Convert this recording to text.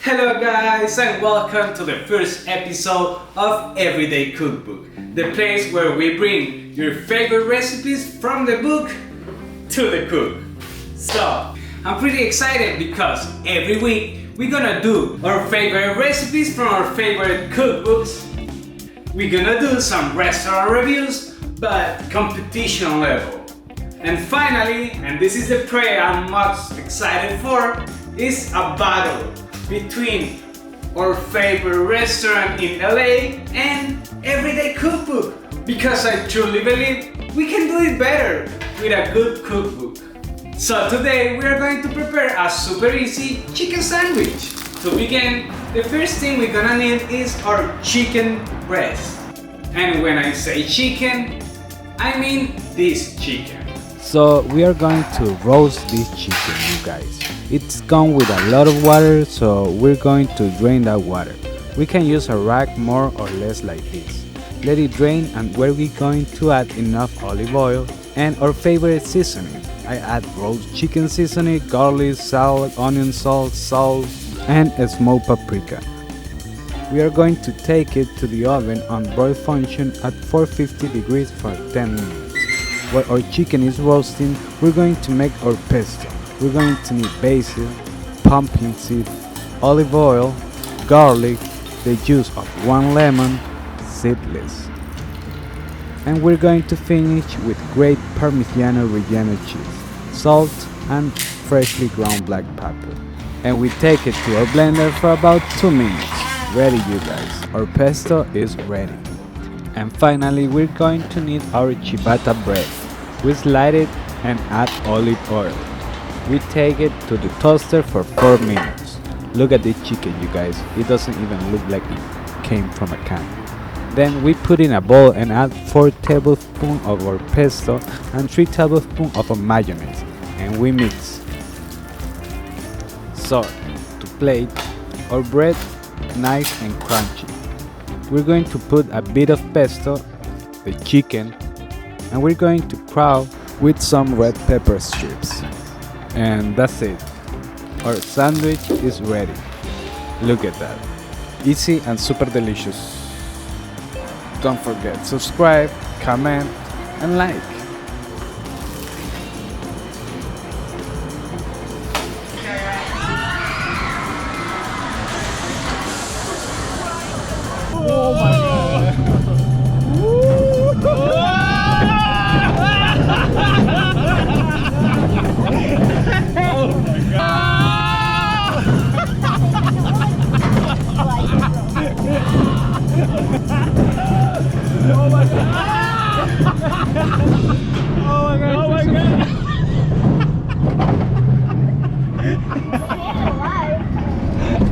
Hello guys and welcome to the first episode of Everyday Cookbook, the place where we bring your favorite recipes from the book to the cook. So, I'm pretty excited because every week we're gonna do our favorite recipes from our favorite cookbooks. We're gonna do some restaurant reviews, but competition level. And finally, and this is the prey I'm most excited for, is a battle between our favorite restaurant in LA and Everyday Cookbook, because I truly believe we can do it better with a good cookbook. So today we are going to prepare a super easy chicken sandwich. To begin, the first thing we're gonna need is our chicken breast. And when I say chicken, I mean this chicken. So we are going to roast this chicken, you guys. It's gone with a lot of water, so we're going to drain that water. We can use a rag more or less like this. Let it drain, and we're going to add enough olive oil and our favorite seasoning. I add roast chicken seasoning, garlic, salt, onion salt, and a smoked paprika. We are going to take it to the oven on broil function at 450 degrees for 10 minutes. While our chicken is roasting, we're going to make our pesto. We're going to need basil, pumpkin seed, olive oil, garlic, the juice of 1 lemon, seedless. And we're going to finish with grated Parmesan Reggiano cheese, salt, and freshly ground black pepper. And we take it to our blender for about 2 minutes. Ready, you guys. Our pesto is ready. And finally, we're going to need our ciabatta bread. We slide it and add olive oil. We take it to the toaster for 4 minutes. Look at the chicken, you guys. It doesn't even look like it came from a can. Then we put in a bowl and add 4 tablespoons of our pesto and 3 tablespoons of our mayonnaise. And we mix. So, to plate, our bread nice and crunchy. We're going to put a bit of pesto, the chicken, and we're going to crown with some red pepper strips. And that's it. Our sandwich is ready. Look at that. Easy and super delicious. Don't forget, subscribe, comment, and like. Oh my god! Oh my god! Oh my god! Oh my god!